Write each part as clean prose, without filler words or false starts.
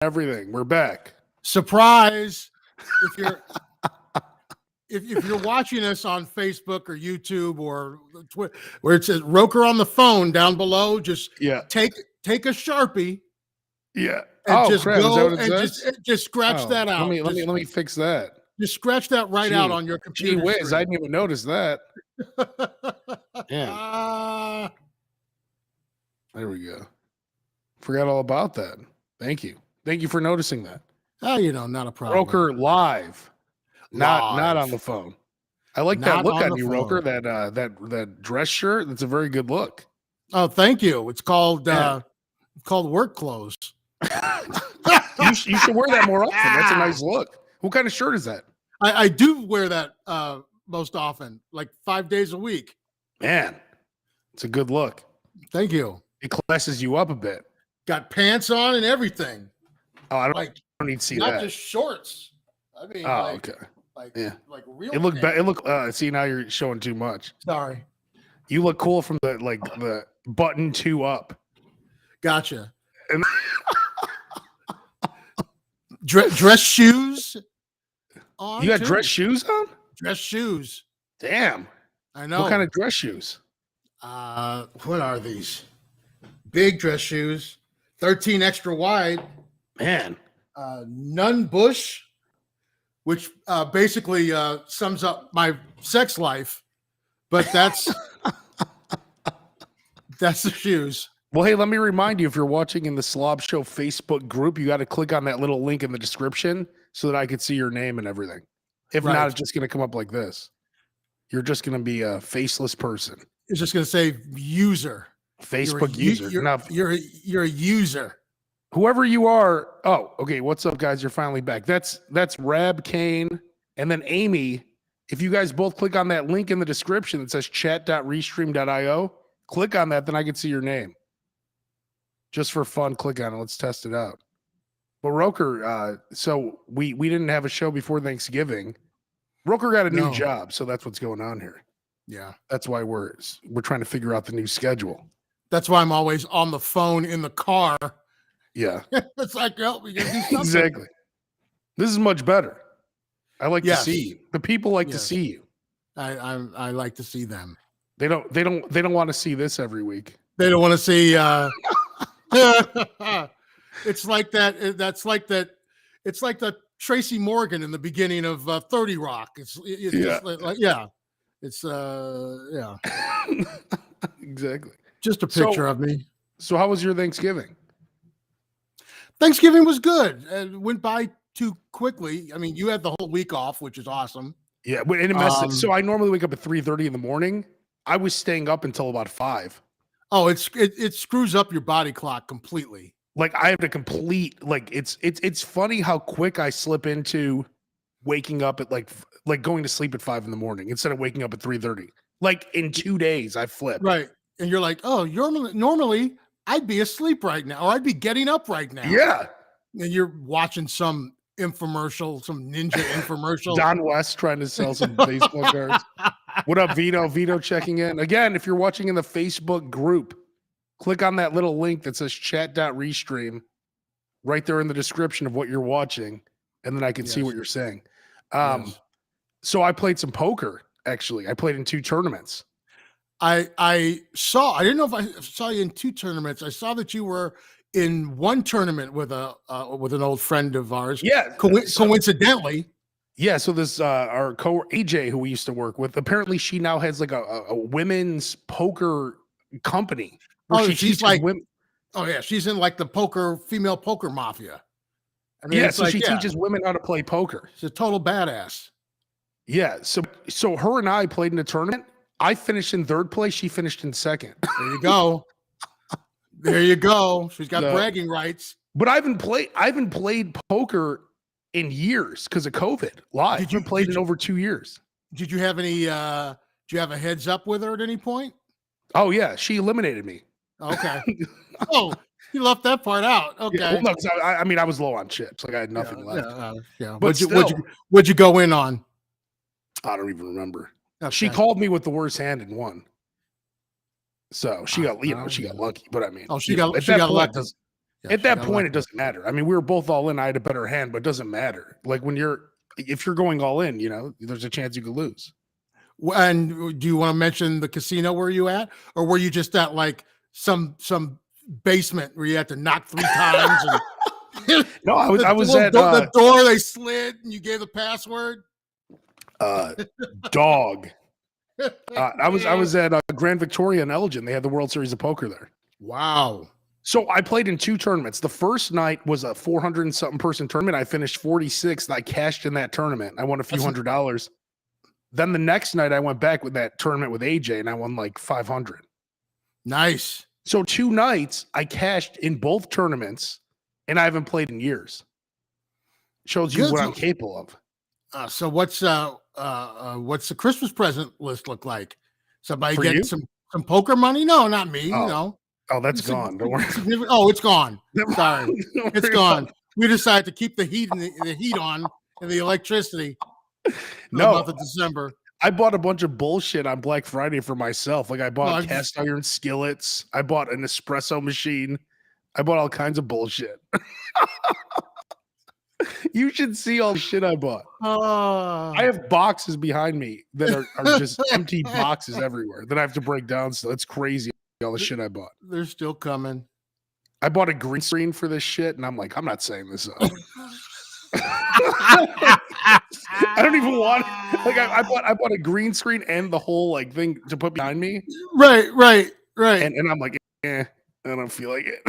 everything. We're back. Surprise! If you're if you're watching us on Facebook or YouTube or Twitter, where it says Roker on the phone down below, just take a Sharpie. Yeah. And just crap. go Is that what it says? just scratch that out. Let me fix that. Just scratch that out on your computer. Gee whiz, I didn't even notice that. Yeah. There we go. Forgot all about that. Thank you. Thank you for noticing that. Oh, not a problem. Roker live. Not on the phone. I like that look on you, Roker. That dress shirt. That's a very good look. Oh, thank you. It's called work clothes. You should wear that more often. That's a nice look. What kind of shirt is that? I do wear that most often, like 5 days a week. Man, it's a good look. Thank you. It classes you up a bit. Got pants on and everything. Oh, I don't need to see that. Not just shorts. I mean, okay. Like real. It looked. See, now you're showing too much. Sorry. You look cool from the button 2 up. Gotcha. And dress shoes on. You got dress shoes on? Dress shoes. Damn. I know. What kind of dress shoes? What are these? Big dress shoes. 13 extra wide. Man. None bush, which basically sums up my sex life. But that's that's the shoes. Well, hey, let me remind you, if you're watching in the SLOB Show Facebook group, you got to click on that little link in the description so that I can see your name and everything. If not, it's just going to come up like this. You're just going to be a faceless person. It's just going to say user. Facebook user. You're a user. Whoever you are. Oh, okay. What's up, guys? You're finally back. That's Rab Kane and then Amy. If you guys both click on that link in the description that says chat.restream.io, click on that, then I can see your name. Just for fun, click on it. Let's test it out. But Roker, so we didn't have a show before Thanksgiving. Roker got a new job, so that's what's going on here. Yeah, that's why we're trying to figure out the new schedule. That's why I'm always on the phone in the car. Yeah, it's like, help me, do something. Exactly. This is much better. I like to see you. The people like to see you. I like to see them. They don't want to see this every week. They don't want to see. It's like that. That's like that. It's like the Tracy Morgan in the beginning of 30 Rock. It's just It's exactly. Just a picture of me. So how was your Thanksgiving? Thanksgiving was good. It went by too quickly. I mean, you had the whole week off, which is awesome. Yeah, and so I normally wake up at 3:30 in the morning. I was staying up until about 5. Oh, it screws up your body clock completely. Like I have to complete. Like it's funny how quick I slip into waking up at like going to sleep at 5 in the morning instead of waking up at 3:30. Like in 2 days, I flipped. Right, and you're like, oh, normally I'd be asleep right now, or I'd be getting up right now. Yeah, and you're watching some infomercial, some ninja infomercial. Don West trying to sell some baseball cards. What up, Vito? Vito checking in. Again, if you're watching in the Facebook group, click on that little link that says chat.restream right there in the description of what you're watching, and then I can see what you're saying. So I played some poker, actually. I played in 2 tournaments. I didn't know if I saw you in 2 tournaments. I saw that you were in one tournament with an old friend of ours. Yeah. Coincidentally. Yeah, so this our AJ, who we used to work with, apparently she now has like a women's poker company. Oh, she's like women. Oh yeah, she's in like the female poker mafia. I mean, so she teaches women how to play poker. She's a total badass. Yeah, so her and I played in a tournament. I finished in 3rd place. She finished in 2nd. There you go. There you go. She's got bragging rights. But I haven't played poker in years because of COVID. Live. Did you played in over 2 years? Did you have any? Did you have a heads up with her at any point? Oh yeah, she eliminated me. Okay. Oh, you left that part out. Okay. Yeah, well, no, I mean, I was low on chips. Like I had nothing left. Yeah. But what'd you go in on? I don't even remember. Okay. She called me with the worst hand and won. So she got, she got lucky. But I mean, she got lucky. Yes, At that point, it doesn't matter. I mean, we were both all in. I had a better hand, but it doesn't matter. Like if you're going all in, there's a chance you could lose. And do you want to mention the casino where you at, or were you just at like some basement where you had to knock 3 times? And no, I was at the door they slid and you gave the password. Dog. I was at Grand Victoria in Elgin. They had the World Series of Poker there. Wow. So I played in 2 tournaments. The first night was a 400 and something person tournament. I finished 46th. And I cashed in that tournament. I won a few $100s. Then the next night I went back with that tournament with AJ and I won like 500. Nice. So 2 nights I cashed in both tournaments and I haven't played in years. Shows you what I'm capable of. So what's the Christmas present list look like? Somebody get some poker money? No, not me. Oh, that's gone. Don't worry. Oh, it's gone. Sorry, it's gone. We decided to keep the heat and the heat on and the electricity. The month of December. I bought a bunch of bullshit on Black Friday for myself. Like I bought cast iron skillets. I bought an espresso machine. I bought all kinds of bullshit. You should see all the shit I bought. I have boxes behind me that are just empty boxes everywhere that I have to break down. So it's crazy. All the shit I bought. They're still coming. I bought a green screen for this shit, and I'm like, I'm not saying this up. I don't even want like I bought a green screen and the whole like thing to put behind me. Right. And I'm like, I don't feel like it.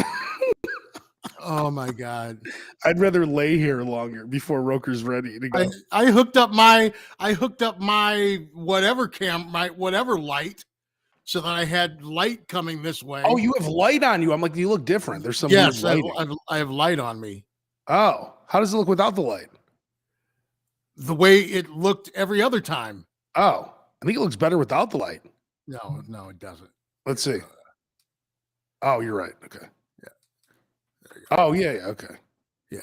Oh my God. I'd rather lay here longer before Roker's ready to go. I hooked up my whatever light so that I had light coming this way. Oh, you have light on you. I'm like, you look different. There's some I have light on me. Oh, how does it look without the light? The way it looked every other time. Oh, I think it looks better without the light. No, it doesn't. Let's see. Oh, you're right. Okay. Yeah. Oh, yeah. Okay. Yeah.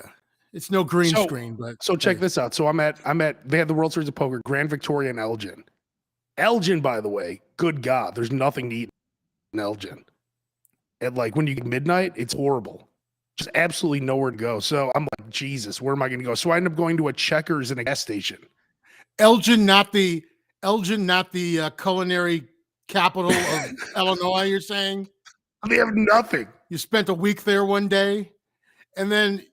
It's no green screen, but so check this out. So I'm at they had the World Series of Poker, Grand Victoria in Elgin. Elgin, by the way, good God, there's nothing to eat in Elgin. At like when you get midnight, it's horrible. Just absolutely nowhere to go. So I'm like, Jesus, where am I going to go? So I end up going to a Checkers in a gas station. Elgin, not the culinary capital of Illinois, you're saying? They have nothing. You spent a week there one day, and then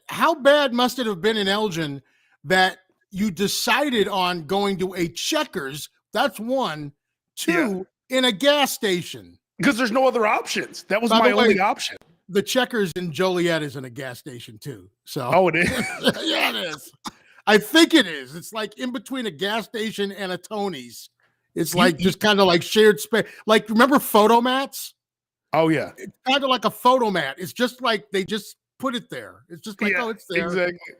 how bad must it have been in Elgin that you decided on going to a Checkers? That's 1. 2, in a gas station. Because there's no other options. That was my only option. The Checkers in Joliet is in a gas station too. So oh, it is. Yeah, it is. I think it is. It's like in between a gas station and a Tony's. It's like just kind of like shared space. Like remember photomats? Oh yeah. It's kind of like a photomat. It's just like they just put it there. It's just like oh, it's there. Exactly.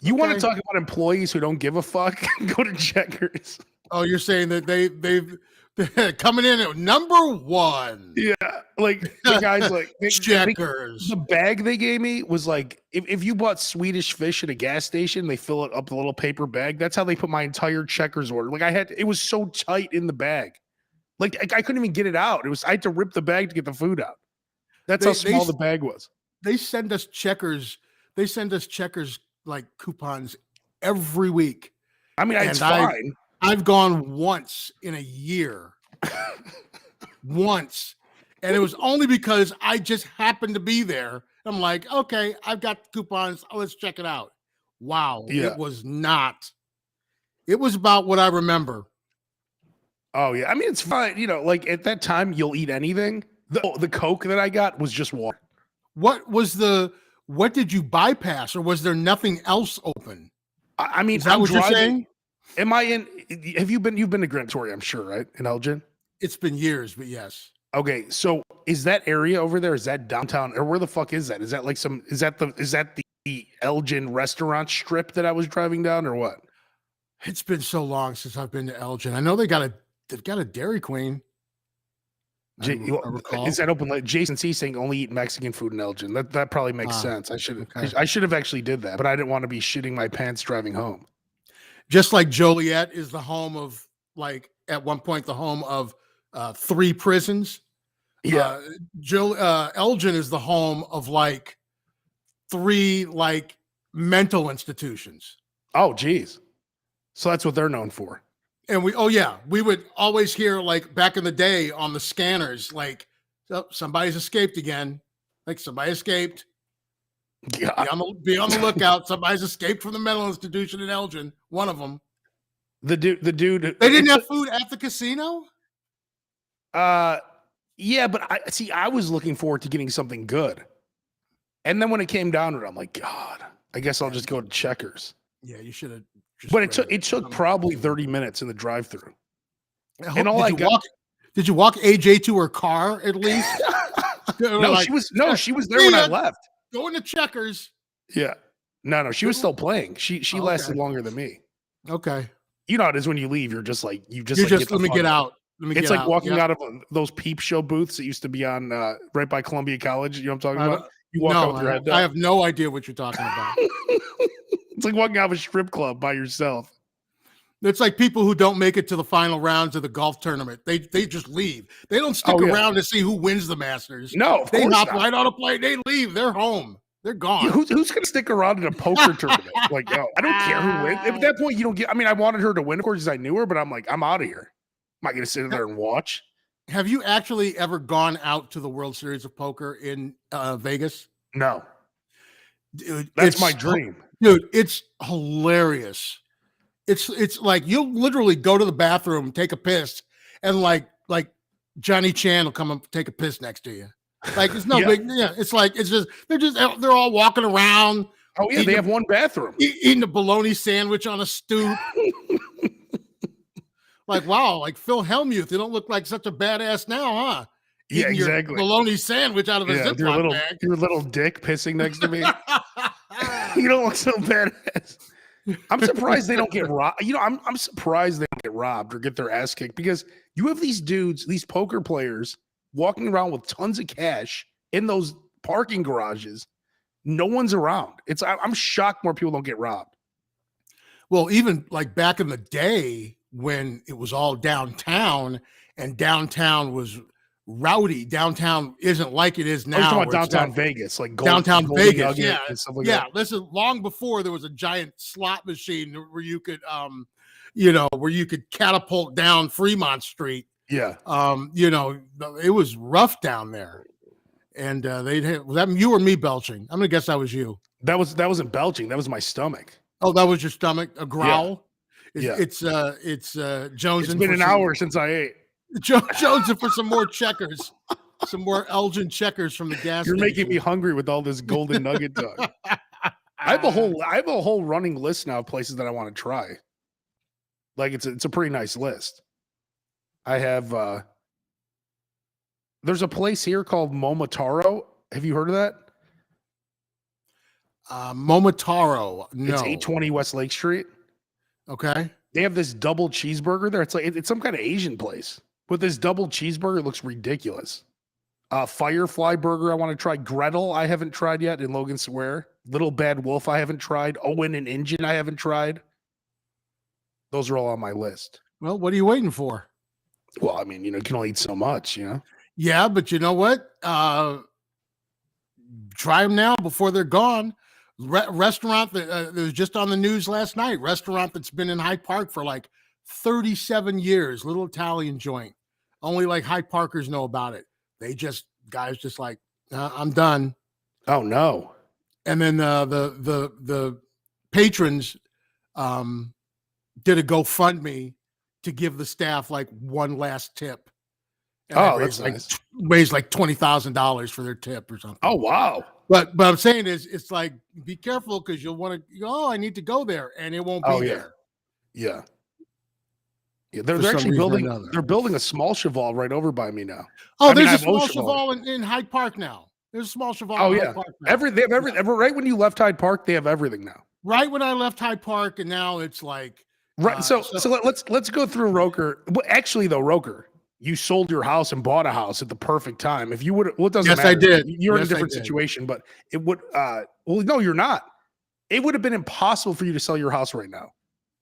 You want to talk about employees who don't give a fuck? Go to Checkers. Oh, you're saying that they've coming in at number 1. Yeah, like the guys like Checkers. The bag they gave me was like if you bought Swedish fish at a gas station, they fill it up a little paper bag. That's how they put my entire Checkers order. Like it was so tight in the bag, like I couldn't even get it out. I had to rip the bag to get the food out. That's how small the bag was. They send us Checkers. They send us Checkers like coupons every week. I mean, it's fine. I've gone once in a year. Once. And it was only because I just happened to be there. I'm like, okay, I've got coupons. Oh, let's check it out. Wow. Yeah. It was not. It was about what I remember. Oh, yeah. I mean, it's fine. Like at that time, you'll eat anything. The Coke that I got was just water. What did you bypass, or was there nothing else open? I mean, is that what you're saying? You've been to Grand Victoria, I'm sure, right? In Elgin? It's been years, but yes. Okay, so is that area over there? Is that downtown, or where the fuck is that? Is that like is that the Elgin restaurant strip that I was driving down, or what? It's been so long since I've been to Elgin. I know they've got a Dairy Queen. Is that open? Like Jason C saying only eat Mexican food in Elgin. That probably makes sense. I should have actually did that, but I didn't want to be shitting my pants driving home. Just like Joliet is the home of, like, at one point, the home of 3 prisons. Yeah. Elgin is the home of like 3 like mental institutions. Oh, geez. So that's what they're known for. And we would always hear, like, back in the day on the scanners, like, oh, somebody's escaped again. Like, somebody escaped. Yeah. Be on the lookout. Somebody's escaped from the mental institution in Elgin. One of them. The dude. They didn't have food at the casino? Yeah, but I was looking forward to getting something good. And then when it came down to it, I'm like, God, I guess I'll just go to Checkers. Yeah, you should have. But it took probably 30 minutes in the drive-through. And did you walk AJ to her car at least? She was there when I left. Going to Checkers. Yeah. No, she was still playing. She lasted longer than me. Okay. You know how it is when you leave, you're just let me get out. It's like walking out of those peep show booths that used to be on right by Columbia College. You know what I'm talking about? You walk out with your head down. I have no idea what you're talking about. It's like walking out of a strip club by yourself. It's like people who don't make it to the final rounds of the golf tournament. They just leave. They don't stick around to see who wins the Masters. No, they hop right on a plane. They leave. They're home. They're gone. Who's going to stick around in a poker tournament? Like, no, I don't care who wins. At that point, you don't get. I mean, I wanted her to win, of course, because I knew her. But I'm like, I'm out of here. I'm not going to sit there and watch. Have you actually ever gone out to the World Series of Poker in Vegas? No. Dude, that's my dream. Dude, it's hilarious. It's like you'll literally go to the bathroom, take a piss, and like Johnny Chan will come and take a piss next to you. Like it's no big. Yeah, it's like they're all walking around. Oh yeah, they have one bathroom. Eating a bologna sandwich on a stoop. Like wow, like Phil Hellmuth. They don't look like such a badass now, huh? Yeah, exactly. Your bologna sandwich out of a Ziploc bag. Your little dick pissing next to me. You don't look so badass. I'm surprised they don't get robbed. You know, I'm surprised they don't get robbed or get their ass kicked because you have these dudes, these poker players, walking around with tons of cash in those parking garages. No one's around. I'm shocked more people don't get robbed. Well, even like back in the day when it was all downtown and downtown was rowdy. Downtown isn't like it is now. I was talking about downtown Vegas, like downtown Vegas. Yeah, and stuff like that. Listen, long before there was a giant slot machine where you could, where you could catapult down Fremont Street. Yeah. It was rough down there, and was that you or me belching? I'm gonna guess that was you. That wasn't belching. That was my stomach. Oh, that was your stomach? A growl? Yeah. It's Jones. It's been an hour since I ate. Jonesing for some more Checkers, some more Elgin Checkers from the gas. You're making me hungry with all this golden nugget talk. I have a whole running list now of places that I want to try. Like it's a pretty nice list. I have there's a place here called Momotaro. Have you heard of that? Momotaro. No. It's 820 West Lake Street. Okay. They have this double cheeseburger there. It's like it's some kind of Asian place. But this double cheeseburger looks ridiculous. Firefly Burger, I want to try. Gretel, I haven't tried yet in Logan Square. Little Bad Wolf, I haven't tried. Owen and Injun, I haven't tried. Those are all on my list. Well, what are you waiting for? Well, I mean, you can only eat so much, Yeah, but you know what? Try them now before they're gone. Restaurant that was just on the news last night. Restaurant that's been in Hyde Park for like 37 years. Little Italian joint. Only like Hyde Parkers know about it. Guys just like, I'm done. Oh no. And then the patrons did a GoFundMe to give the staff like one last tip. And that's nice. Raised like $20,000 for their tip or something. Oh wow. But I'm saying is it's like be careful because you'll want to I need to go there and it won't be there. Yeah. They're actually building a small Cheval right over by me now. There's a small Cheval in Hyde Park now. There's a small Cheval in Hyde Park now. They have everything. Right when you left Hyde Park, they have everything now. Right when I left Hyde Park, and now it's like right. So let's go through Roker. Well, actually though, Roker, you sold your house and bought a house at the perfect time. If you would, well, it doesn't matter. Yes, I did. You're in a different situation, but it would. Well, no, you're not. It would have been impossible for you to sell your house right now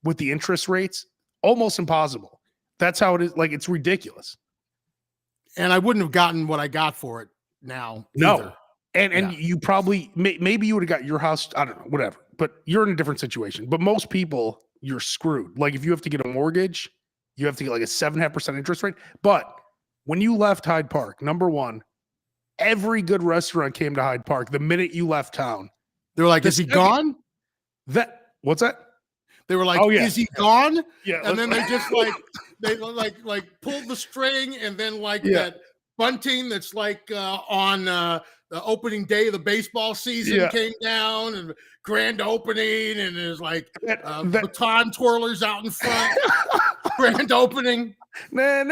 with the interest rates. Almost impossible. That's how it is. Like it's ridiculous. And I wouldn't have gotten what I got for it now. No. Either. And you probably, maybe you would have got your house, I don't know, whatever, but you're in a different situation. But most people, you're screwed. Like if you have to get a mortgage, you have to get like a 7.5% interest rate. But when you left Hyde Park, number one, every good restaurant came to Hyde Park the minute you left town. They're like, is he gone? What's that? They were like, is he gone? Yeah. And then they just they pulled the string, and then that bunting that's on the opening day of the baseball season came down, and grand opening, and there's baton twirlers out in front. Grand opening. Bring in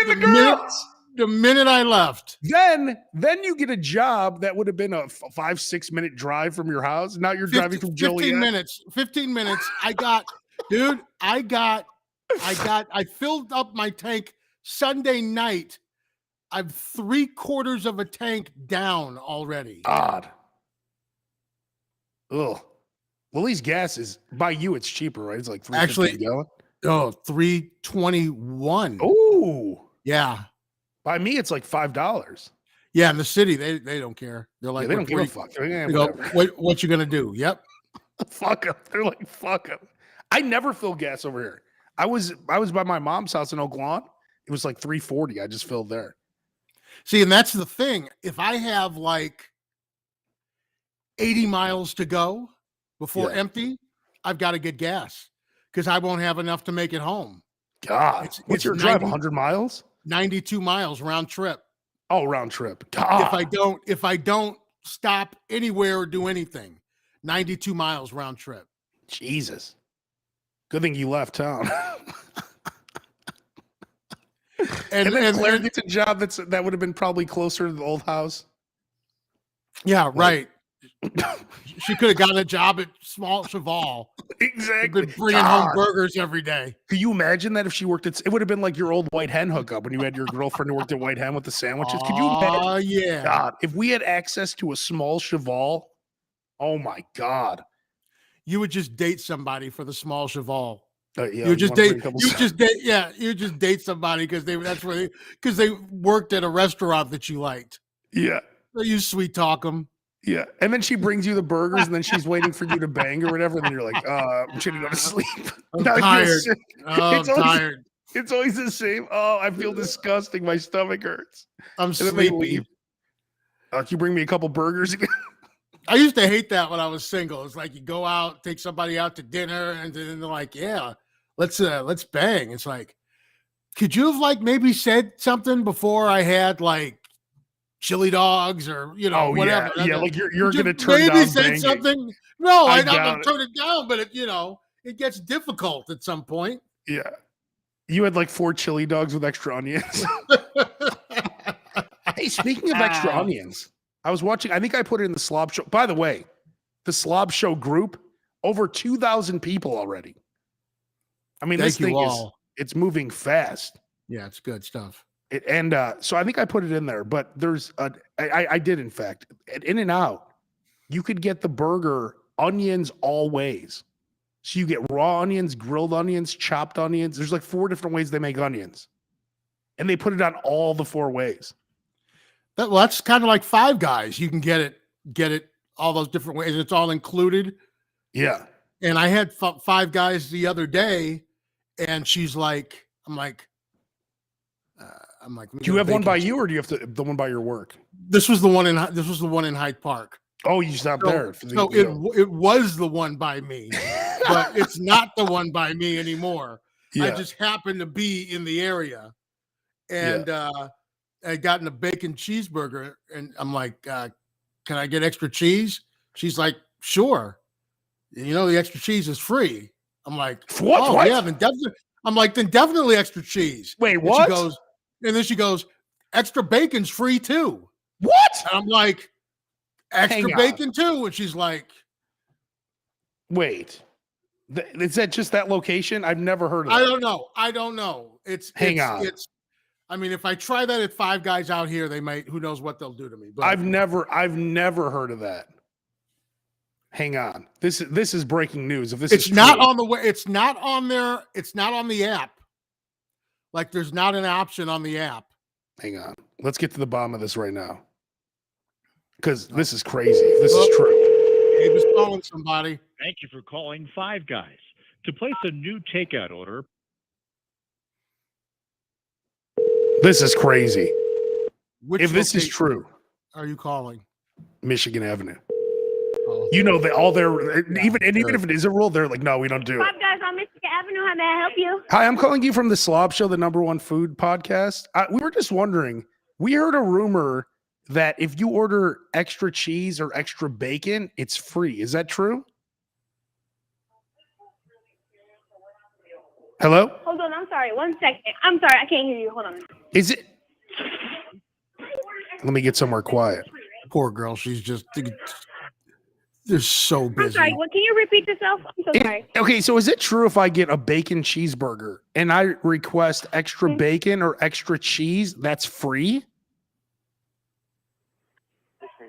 the girls. The minute I left, then you get a job that would have been a 5-6 minute drive from your house. Now you're driving from Joliet. 15 minutes. I filled up my tank Sunday night. I'm 3/4 of a tank down already. God. Ugh. Well, these gases by you, it's cheaper, right? It's like $3.50 a gallon. Oh, $3.21. Oh, yeah. By me, it's like $5. Yeah, in the city, they don't care. They're like, they don't give a fuck. What you gonna do? Yep. Fuck them. They're like, fuck them. I never fill gas over here. I was by my mom's house in Oak Lawn. It was like $3.40. I just filled there. See, and that's the thing. If I have 80 miles to go before empty, I've got to get gas because I won't have enough to make it home. God, what's your drive? 100 miles? 92 miles round trip. Oh, round trip. God. If I don't stop anywhere or do anything, 92 miles round trip. Jesus. Good thing you left town. and then Claire gets a job that would have been probably closer to the old house. Yeah, right. She could have gotten a job at Small Cheval. Exactly. Been bringing home burgers every day. Could you imagine that if she worked it would have been like your old White Hen hookup when you had your girlfriend who worked at White Hen with the sandwiches. Could you imagine? Oh, yeah. God, if we had access to a Small Cheval, oh my God. You would just date somebody for the Small Cheval. Yeah, you just date somebody because they worked at a restaurant that you liked. Yeah. So you sweet talk them. Yeah. And then she brings you the burgers and then she's waiting for you to bang or whatever. And then you're like, I'm trying to go to sleep. I'm tired. I'm tired. It's always the same. Oh, I feel disgusting. My stomach hurts. I'm sleepy. Can you bring me a couple burgers again? I used to hate that when I was single. It's like you go out, take somebody out to dinner, and then they're like, yeah, let's bang. It's like, could you have maybe said something before I had chili dogs or whatever? Yeah, like you're gonna turn maybe down say banging. something. No, I'm not gonna turn it down, but it gets difficult at some point. Yeah, you had 4 chili dogs with extra onions. Hey, speaking of extra onions, I was watching. I think I put it in the SLOB show. By the way, the SLOB show group, over 2,000 people already. I mean, this thing it's moving fast. Yeah, it's good stuff. So I think I put it in there, but I did, in fact, at In-N-Out, you could get the burger onions all ways. So you get raw onions, grilled onions, chopped onions. There's 4 different ways they make onions. And they put it on all the 4 ways. That's kind of like Five Guys. You can get it all those different ways. It's all included. Yeah. And I had Five Guys the other day, and she's like, I'm like, do you have one by you, or do you have the one by your work? This was the one in Hyde Park. Oh, you stopped there. So it was the one by me, but it's not the one by me anymore. Yeah. I just happened to be in the area, and I got in a bacon cheeseburger, and I'm like, can I get extra cheese? She's like, sure. The extra cheese is free. I'm like, what? Oh, what? Yeah, then definitely. I'm like, then definitely extra cheese. Wait, what? And then she goes, extra bacon's free too. What? And I'm like, extra bacon too. And she's like, wait, is that just that location? I've never heard of that. I don't know. Hang on. I mean, if I try that at Five Guys out here, they might, who knows what they'll do to me. But I've never heard of that. Hang on. This is breaking news. If this it's not on the way, it's not on there. It's not on the app. Like there's not an option on the app. Hang on. Let's get to the bottom of this right now. Because this is crazy. This is true. He was calling somebody. Thank you for calling Five Guys. To place a new takeout order. This is crazy. Which this is true. Are you calling? Michigan Avenue. Oh. You know, all their even if it is a rule, they're like, no, we don't do it. Five Guys on Michigan Avenue. How may I help you? Hi, I'm calling you from the SLOB Show, the #1 food podcast. We were just wondering. We heard a rumor that if you order extra cheese or extra bacon, it's free. Is that true? Hello? Hold on. I'm sorry. 1 second. I'm sorry. I can't hear you. Hold on. Is it? Let me get somewhere quiet. Poor girl. She's just, they're so busy. I'm sorry. What? Can you repeat yourself? I'm so sorry. Okay. So is it true if I get a bacon cheeseburger and I request extra bacon or extra cheese, that's free?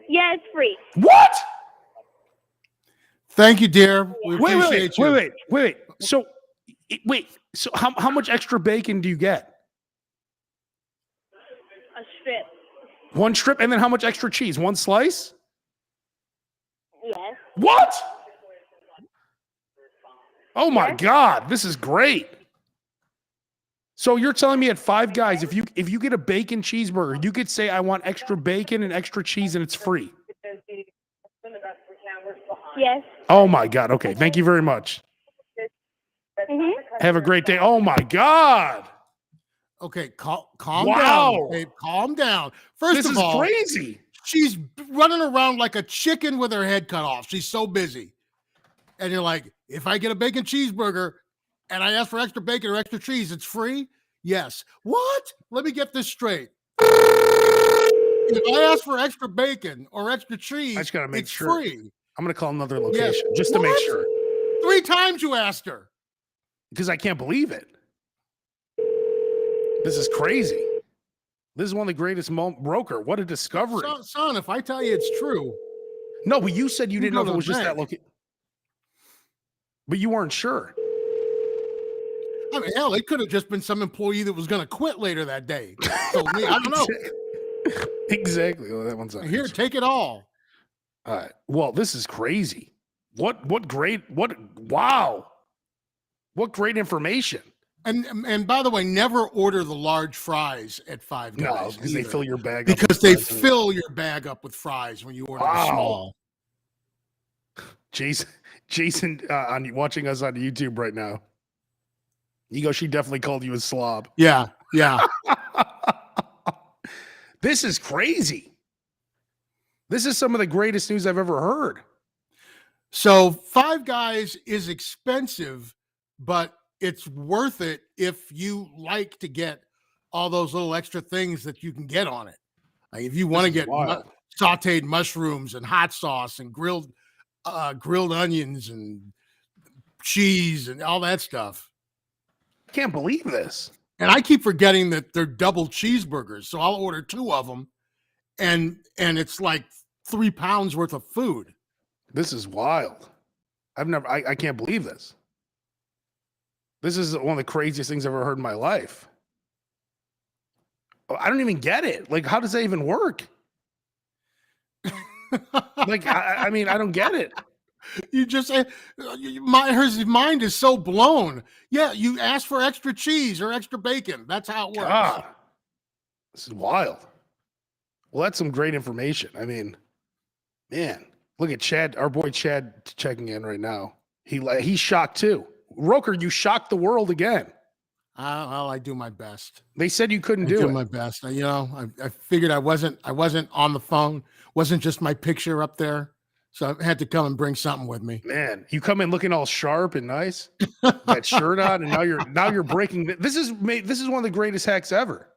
Yeah, it's free. What? Thank you, dear. We appreciate you. Wait. So how much extra bacon do you get? A strip. 1 strip, and then how much extra cheese? 1 slice? Yes. What? Oh my God, this is great. So you're telling me at Five Guys, if you get a bacon cheeseburger, you could say I want extra bacon and extra cheese, and it's free. Yes. Oh my God. Okay, thank you very much. Have a great day. Oh my God. Okay, calm down. Babe, calm down. First of all, this is crazy. She's running around like a chicken with her head cut off. She's so busy. And you're like, if I get a bacon cheeseburger and I ask for extra bacon or extra cheese, it's free? Yes. What? Let me get this straight. If I ask for extra bacon or extra cheese, I just gotta make it's sure. Free. I'm going to call another location just to make sure. 3 times you asked her. Because I can't believe it. This is crazy. This is one of the greatest broker. What a discovery. Son, if I tell you it's true. No, but you said you didn't know if it was just that location. But you weren't sure. I mean, hell, it could have just been some employee that was going to quit later that day. So I don't know. Exactly. Well, that one's on. Here, take it all. All right. Well, this is crazy. Wow. What great information. And by the way, never order the large fries at Five Guys. No, because they fill your bag up. Because they fill your bag up with fries when you order the small. Jason watching us on YouTube right now. He goes, she definitely called you a slob. Yeah. This is crazy. This is some of the greatest news I've ever heard. So Five Guys is expensive, but it's worth it if you like to get all those little extra things that you can get on it. Like if you want to get sauteed mushrooms and hot sauce and grilled onions and cheese and all that stuff. I can't believe this. And I keep forgetting that they're double cheeseburgers. So I'll order 2 of them and it's like 3 pounds worth of food. This is wild. I can't believe this. This is one of the craziest things I've ever heard in my life. I don't even get it. Like, how does that even work? Like, I mean, I don't get it. You just say, his mind is so blown. Yeah, you ask for extra cheese or extra bacon. That's how it works. God, this is wild. Well, that's some great information. I mean, man, look at Chad, our boy Chad checking in right now. He's shocked too. Roker, you shocked the world again. Well, I do my best. They said you couldn't do it. I do my best. I figured I wasn't on the phone. Wasn't just my picture up there. So I had to come and bring something with me. Man, you come in looking all sharp and nice, that shirt on, and now you're breaking. This is one of the greatest hacks ever.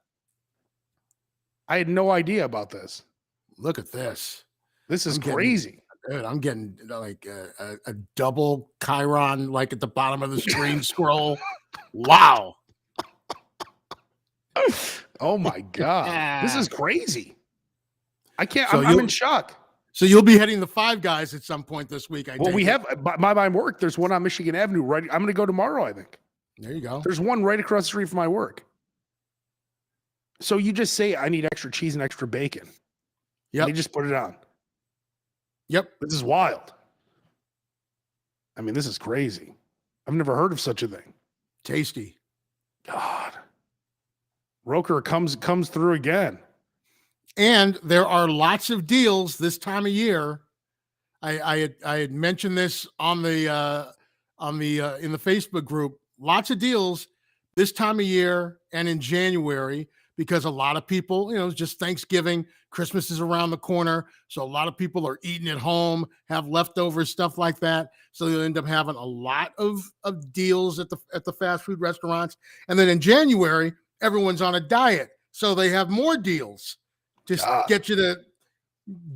I had no idea about this. Look at this. This is crazy. Dude, I'm getting like a double Chiron, like at the bottom of the screen scroll. Wow. Oh my God. This is crazy. I can't, so I'm in shock. So you'll be heading the Five Guys at some point this week. We have my work. There's one on Michigan Avenue, right? I'm going to go tomorrow, I think. There you go. There's one right across the street from my work. So you just say, I need extra cheese and extra bacon. Yep. And they just put it on. Yep. This is wild. I mean, this is crazy. I've never heard of such a thing. Tasty. God. Roker comes through again. And there are lots of deals this time of year. I had mentioned this in the Facebook group. Lots of deals this time of year and in January, because a lot of people, it's just Thanksgiving, Christmas is around the corner. So a lot of people are eating at home, have leftovers, stuff like that. So you'll end up having a lot of deals at the fast food restaurants. And then in January, everyone's on a diet. So they have more deals to get you to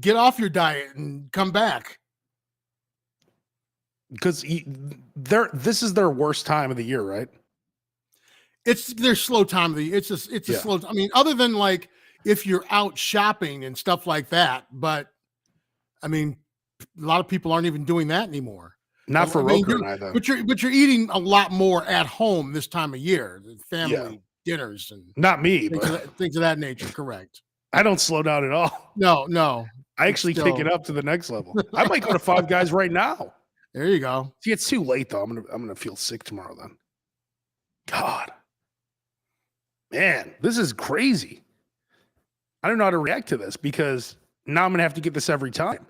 get off your diet and come back. Because this is their worst time of the year, right? It's their slow time of the year. It's a slow. I mean, other than like if you're out shopping and stuff like that, but I mean, a lot of people aren't even doing that anymore. Not for Roker and I, though. But you're eating a lot more at home this time of year, family dinners and not me, things of that nature. Correct. I don't slow down at all. No. I actually kick it up to the next level. I might go to Five Guys right now. There you go. See, it's too late though. I'm gonna feel sick tomorrow then. God. Man, this is crazy. I don't know how to react to this because now I'm going to have to get this every time.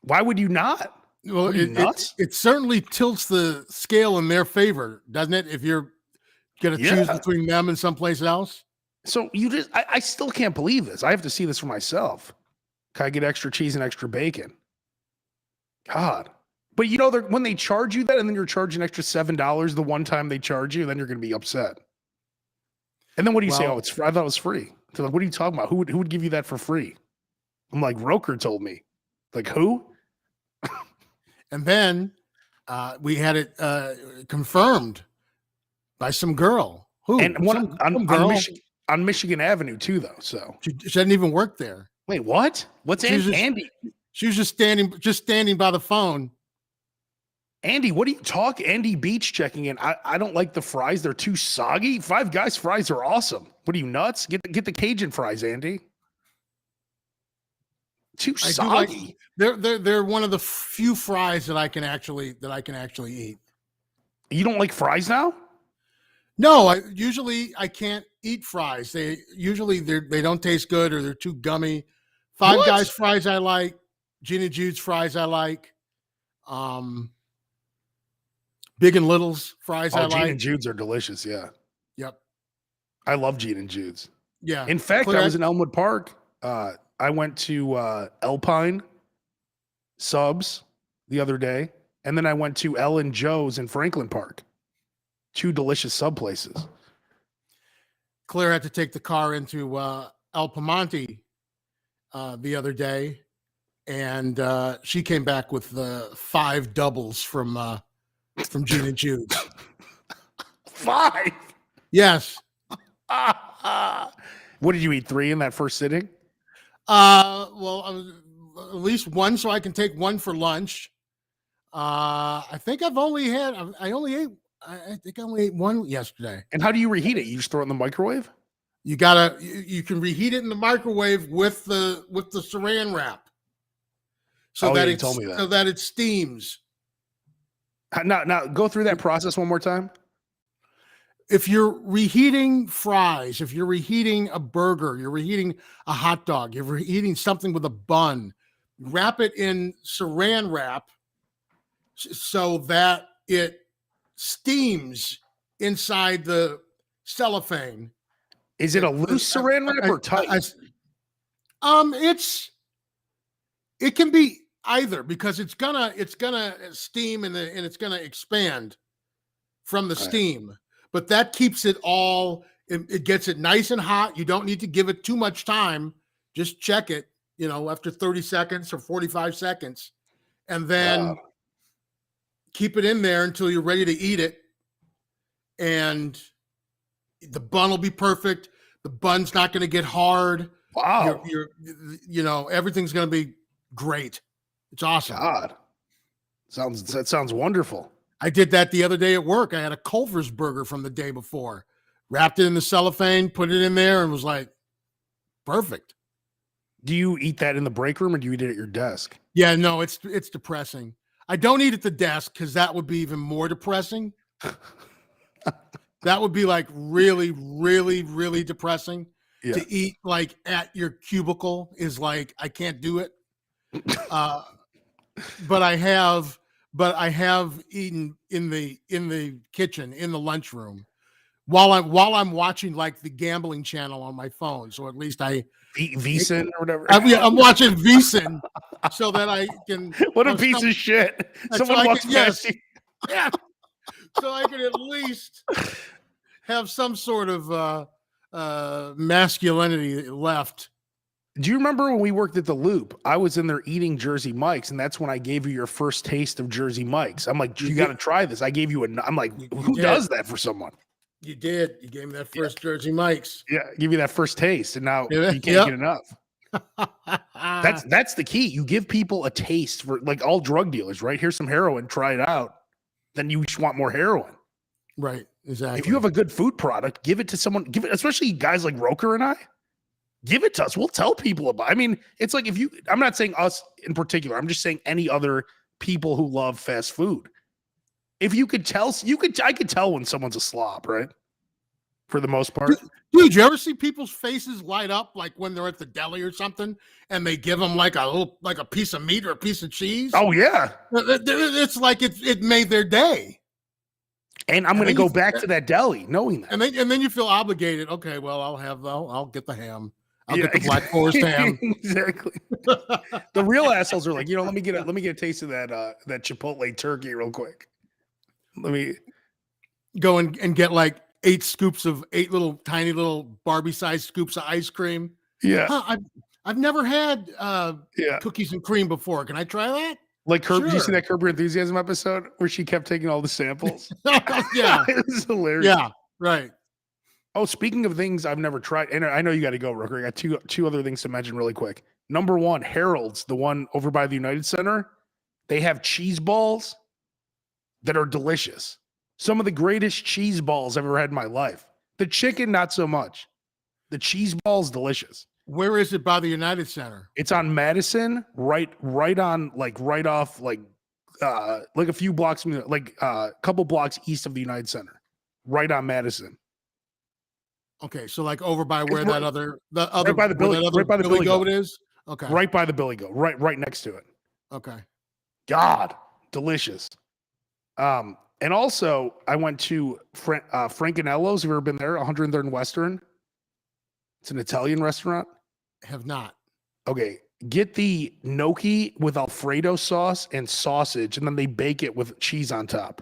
Why would you not? Well, it certainly tilts the scale in their favor, doesn't it? If you're going to choose between them and someplace else. So I still can't believe this. I have to see this for myself. Can I get extra cheese and extra bacon? God. But when they charge you that and then you're charging extra $7 the one time they charge you, then you're going to be upset. And then what do you say? Oh, I thought it was free. They're like, what are you talking about? Who would give you that for free? I'm like, Roker told me. Like, who? And then we had it confirmed by some girl. Who? And on Michigan Avenue too, though. So she didn't even work there. Wait, what? What's Andy? She was just standing by the phone. Andy, what are you talking? Andy Beach checking in. I don't like the fries. They're too soggy. Five Guys fries are awesome. What are you, nuts? Get the Cajun fries, Andy. Too soggy. They're one of the few fries that I can actually eat. You don't like fries now? No, I can't eat fries. They don't taste good or they're too gummy. Five Guys fries I like. Gene and Jude's fries I like. Big and Little's fries I like. Gene and Jude's are delicious, yeah. Yep. I love Gene and Jude's. Yeah. In fact, I was in Elmwood Park. I went to Alpine Subs the other day, and then I went to Ellen Joe's in Franklin Park. 2 delicious sub places. Claire had to take the car into El Piemonte the other day, and she came back with 5 doubles from Gene and Jude's. 5? Yes. What did you eat? 3 in that first sitting? Well, at least 1, so I can take 1 for lunch. I think I only ate 1 yesterday. And how do you reheat it? You just throw it in the microwave? You can reheat it in the microwave with the saran wrap. So that it steams. Now go through that process one more time. If you're reheating fries, if you're reheating a burger, you're reheating a hot dog, you're reheating something with a bun, wrap it in saran wrap so that it steams inside the cellophane. Is it a loose saran wrap or tight? It can be either, because it's gonna steam and it's gonna expand from the steam. But that keeps it it gets it nice and hot. You don't need to give it too much time. Just check it, after 30 seconds or 45 seconds. And then keep it in there until you're ready to eat it. And the bun will be perfect. The bun's not going to get hard. Wow. Everything's going to be great. It's awesome. God. That sounds wonderful. I did that the other day at work. I had a Culver's burger from the day before. wrapped it in the cellophane, put it in there, and was like, perfect. Do you eat that in the break room or do you eat it at your desk? Yeah, no, it's depressing. I don't eat at the desk because that would be even more depressing. That would be like really, really, really depressing. Yeah. To eat like at your cubicle is like, I can't do it. But I have eaten in the kitchen, in the lunchroom, while I'm watching like the gambling channel on my phone. So at least VSiN or whatever. I'm watching VSiN so that I can. What a piece of shit! Someone walks past you. Yeah. So I can at least have some sort of masculinity left. Do you remember when we worked at the Loop? I was in there eating Jersey Mike's, and that's when I gave you your first taste of Jersey Mike's. I'm like, you got to try this. I gave you I'm like, who does that for someone? You did. You gave me that first Jersey Mike's. Yeah, give you that first taste, and now you can't get enough. That's the key. You give people a taste for, like all drug dealers, right? Here's some heroin, try it out. Then you just want more heroin. Right, exactly. If you have a good food product, give it to someone, especially guys like Roker and I. Give it to us. We'll tell people about it. I mean, it's like I'm not saying us in particular. I'm just saying any other people who love fast food. If you could tell, I could tell when someone's a slob, right? For the most part. Dude, you ever see people's faces light up like when they're at the deli or something and they give them like a piece of meat or a piece of cheese? Oh, yeah. It's like it made their day. And I'm going to go back to that deli knowing that. And then you feel obligated. Okay, well, I'll get the ham. I'll get the Black Forest ham. Exactly. The real assholes are like, let me get a taste of that Chipotle turkey real quick. Let me go and get like 8 tiny little Barbie-sized scoops of ice cream. Yeah. Huh, I've never had cookies and cream before. Can I try that? Like Did you see that Curb Your Enthusiasm episode where she kept taking all the samples? Yeah. It was hilarious. Yeah, right. Oh, speaking of things I've never tried, and I know you got to go, Rooker. I got two other things to mention really quick. Number one, Harold's, the one over by the United Center, they have cheese balls that are delicious. Some of the greatest cheese balls I've ever had in my life. The chicken, not so much. The cheese ball's delicious. Where is it by the United Center? It's on Madison, right off a few blocks, a couple blocks east of the United Center, right on Madison. Okay, so like over by where right by the Billy Goat is. Okay, right by the Billy Goat, right next to it. Okay. God, delicious. And also I went to Francanello's. Have you ever been there? 103rd and Western. It's an Italian restaurant. Have not. Okay, get the gnocchi with Alfredo sauce and sausage, and then they bake it with cheese on top.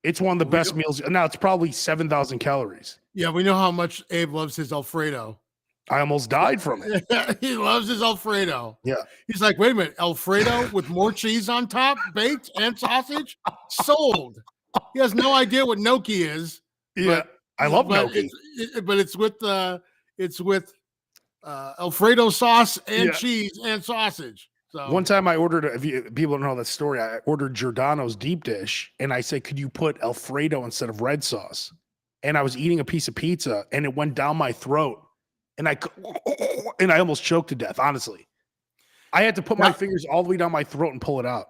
It's one of the best meals. Now it's probably 7,000 calories. Yeah, we know how much Abe loves his Alfredo. I almost died from it. He loves his Alfredo. Yeah. He's like, wait a minute, Alfredo with more cheese on top, baked and sausage? Sold. He has no idea what gnocchi is. Yeah. I love gnocchi. But it's with Alfredo sauce and cheese and sausage. So one time I ordered, people don't know that story, I ordered Giordano's deep dish, and I said, could you put Alfredo instead of red sauce? And I was eating a piece of pizza, and it went down my throat, and I almost choked to death, honestly. I had to put my fingers all the way down my throat and pull it out.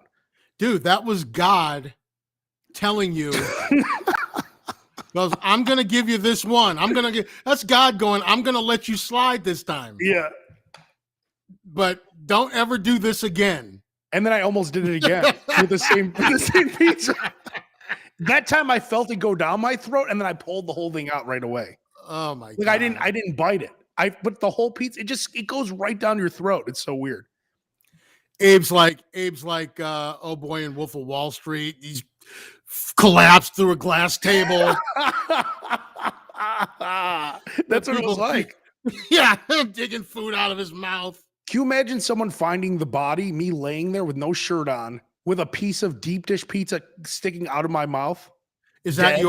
Dude, that was God telling you, I'm going to give you this one. That's God going, I'm going to let you slide this time. Yeah. But don't ever do this again. And then I almost did it again with the same pizza. That time I felt it go down my throat, and then I pulled the whole thing out right away. Oh my God. I didn't bite it. But the whole pizza, it goes right down your throat. It's so weird. Abe's like, oh boy, in Wolf of Wall Street. He's collapsed through a glass table. That's what it was like. Yeah, digging food out of his mouth. Can you imagine someone finding the body, me laying there with no shirt on, with a piece of deep dish pizza sticking out of my mouth? Is that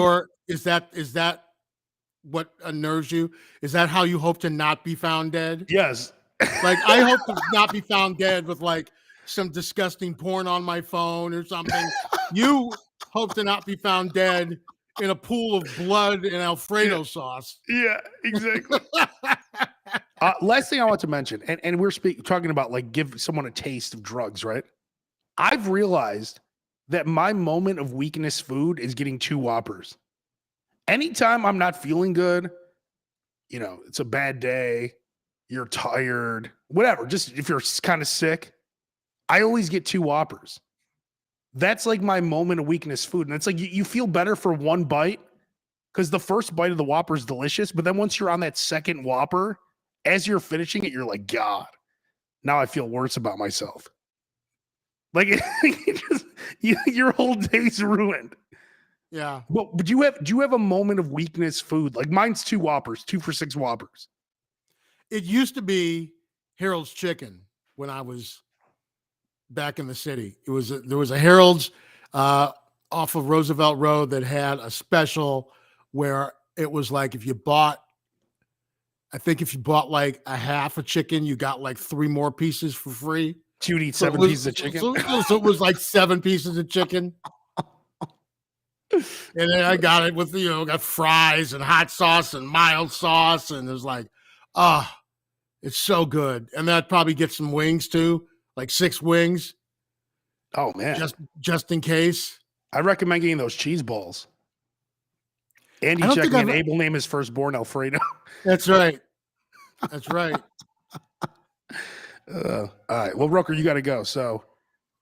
what unnerves you? Is that how you hope to not be found dead? Yes. Like, I hope to not be found dead with like some disgusting porn on my phone or something. You hope to not be found dead in a pool of blood and Alfredo sauce. Yeah, exactly. Last thing I want to mention, and we're talking about like give someone a taste of drugs, right? I've realized that my moment of weakness food is getting 2 Whoppers. Anytime I'm not feeling good, you know, it's a bad day, you're tired, whatever, just if you're kind of sick, I always get 2 Whoppers. That's like my moment of weakness food. And it's like you feel better for 1 bite because the first bite of the Whopper is delicious. But then once you're on that second Whopper, as you're finishing it, you're like, God, now I feel worse about myself. Like your whole day's ruined. Yeah. But do you have a moment of weakness food? Like mine's 2 Whoppers, 2 for $6 Whoppers. It used to be Harold's Chicken when I was back in the city. There was a Harold's off of Roosevelt Road that had a special where it was like if you bought like a half a chicken, you got like 3 more pieces for free. So you'd eat 7 pieces of chicken? So it was like 7 pieces of chicken. And then I got it with, got fries and hot sauce and mild sauce. And it was like, it's so good. And that probably gets some wings too, like 6 wings. Oh man. Just in case. I recommend getting those cheese balls. Andy checking in. Abel name his firstborn Alfredo. That's right. That's right. All right. Well, Roker, you got to go. So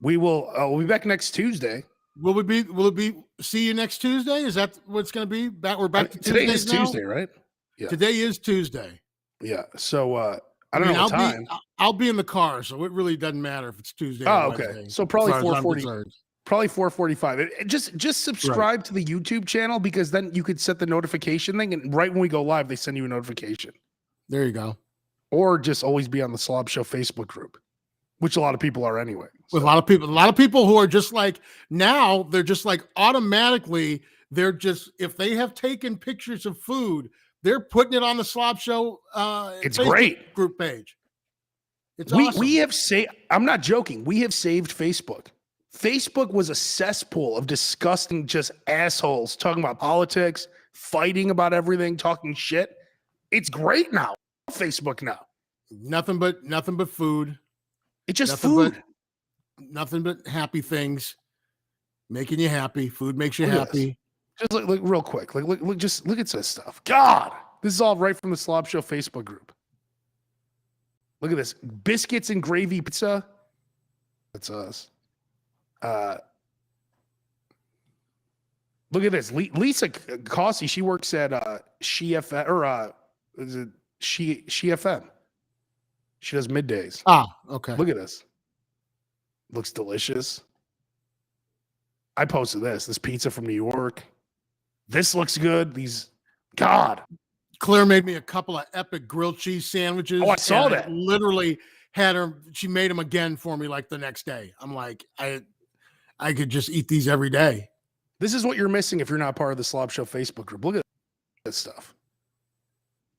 we'll be back next Tuesday. Will it be see you next Tuesday? Is that what's going to be? We're back to today is now? Tuesday, right? Yeah. Today is Tuesday. Yeah. So I don't know what time. I'll be in the car, so it really doesn't matter if it's Tuesday or okay. Wednesday, So probably 4:40. Probably 4:45. Just subscribe to the YouTube channel because then you could set the notification thing, and right when we go live, they send you a notification. There you go. Or just always be on the SLOB Show Facebook group, which a lot of people are anyway. So. With a lot of people who are just like now, they're just like automatically, they're just if they have taken pictures of food, they're putting it on the SLOB Show it's Facebook great group page. It's awesome. We have saved. I'm not joking. We have saved Facebook. Facebook was a cesspool of disgusting, just assholes talking about politics, fighting about everything, talking shit. It's great now. Facebook now. Nothing but food. It's just food. Nothing but happy things. Making you happy. Food makes you happy. Just look real quick. Look at this stuff. God, this is all right from the SLOB Show Facebook group. Look at this. Biscuits and gravy pizza. That's us. Look at this. Lisa Cossey, she works at SheFM or is it SheFM? She does middays. Okay. Look at this. Looks delicious. I posted this pizza from New York. This looks good. God. Claire made me a couple of epic grilled cheese sandwiches. Oh, I saw that. Literally she made them again for me like the next day. I'm like, I could just eat these every day. This is what you're missing if you're not part of the SLOB Show Facebook group. Look at this stuff.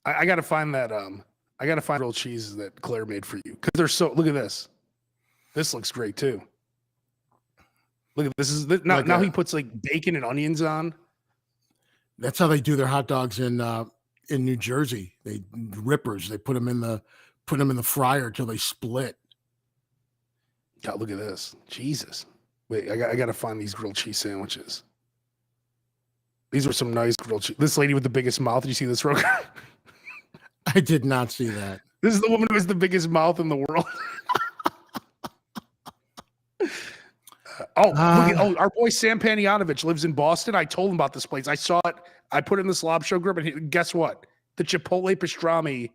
I got to find that. I got to find grilled cheeses that Claire made for you because they're so. Look at this. This looks great too. Look at this. Now he puts like bacon and onions on. That's how they do their hot dogs in New Jersey. They rippers. They put them in the fryer till they split. God, look at this. Jesus. Wait, I got to find these grilled cheese sandwiches. These were some nice grilled cheese. This lady with the biggest mouth. Did you see this, Roker? I did not see that. This is the woman who has the biggest mouth in the world. Our boy Sam Panayotovich lives in Boston. I told him about this place. I saw it. I put it in the SLOB Show group, and guess what? The Chipotle pastrami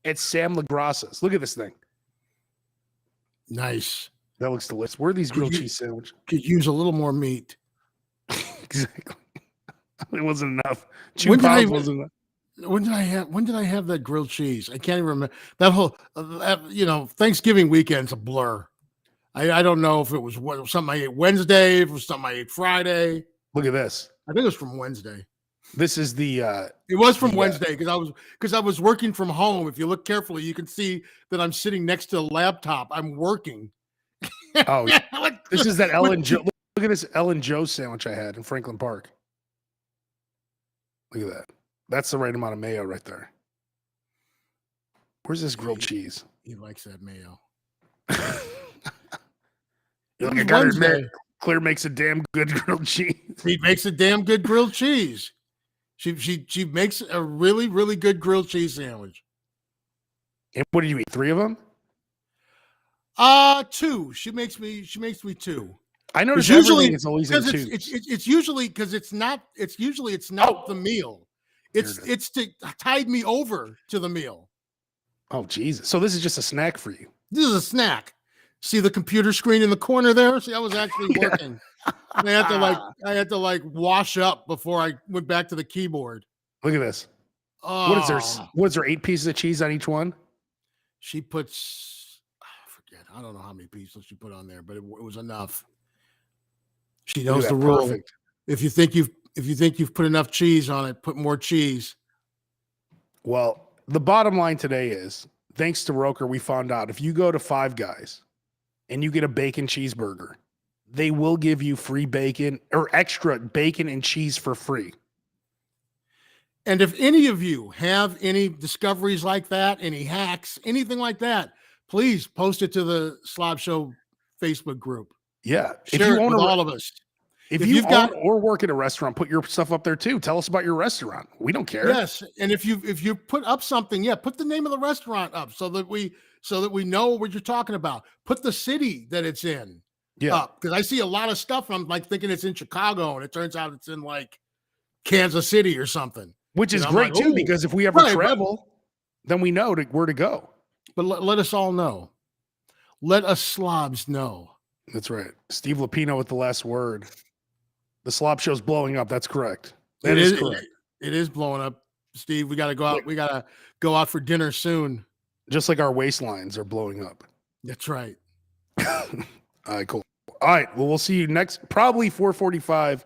at Sam LaGrassa's. Look at this thing. Nice. That looks delicious. Where are these grilled cheese sandwiches? Could use a little more meat. Exactly. It wasn't enough. 2 pounds wasn't enough. When did I have that grilled cheese? I can't even remember. That whole Thanksgiving weekend's a blur. I don't know if it was something I ate Wednesday, if it was something I ate Friday. Look at this. I think it was from Wednesday. This is the it was from Wednesday because I was working from home. If you look carefully, you can see that I'm sitting next to a laptop. I'm working. Oh, this is that Ellen Joe. Look at this Ellen Joe sandwich I had in Franklin Park. Look at that. That's the right amount of mayo right there. Where's this grilled cheese? He likes that mayo. Like, I gotta admit, Claire makes a damn good grilled cheese. He makes a damn good grilled cheese. She makes a really, really good grilled cheese sandwich. And what did you eat? 3 of them? 2. She makes me 2. I notice usually it's always in because 2s. it's usually because it's not the meal. It's to tide me over to the meal. Oh Jesus! So this is just a snack for you. This is a snack. See the computer screen in the corner there? See, I was actually working. I had to wash up before I went back to the keyboard. Look at this. Oh, What is there? 8 pieces of cheese on each one? She puts, I forget. I don't know how many pieces she put on there, but it was enough. She knows the rule. Perfect. If you think you've put enough cheese on it, put more cheese. Well, the bottom line today is, thanks to Roker, we found out if you go to Five Guys and you get a bacon cheeseburger, they will give you free bacon or extra bacon and cheese for free. And if any of you have any discoveries like that, any hacks, anything like that, please post it to the SLOB Show Facebook group. Yeah. Share it with all of us. If you've got or work at a restaurant, put your stuff up there too. Tell us about your restaurant. We don't care. Yes. And if you put up something, put the name of the restaurant up so that we know what you're talking about. Put the city that it's in up. Because I see a lot of stuff. I'm like thinking it's in Chicago and it turns out it's in like Kansas City or something. Which is great too, because if we ever travel, then we know where to go. But let us all know. Let us slobs know. That's right. Steve Lapino with the last word. The SLOB Show's blowing up. That's correct. That is correct. It is blowing up, Steve. We got to go out. We got to go out for dinner soon. Just like our waistlines are blowing up. That's right. All right, cool. All right. Well, we'll see you next, probably 4:45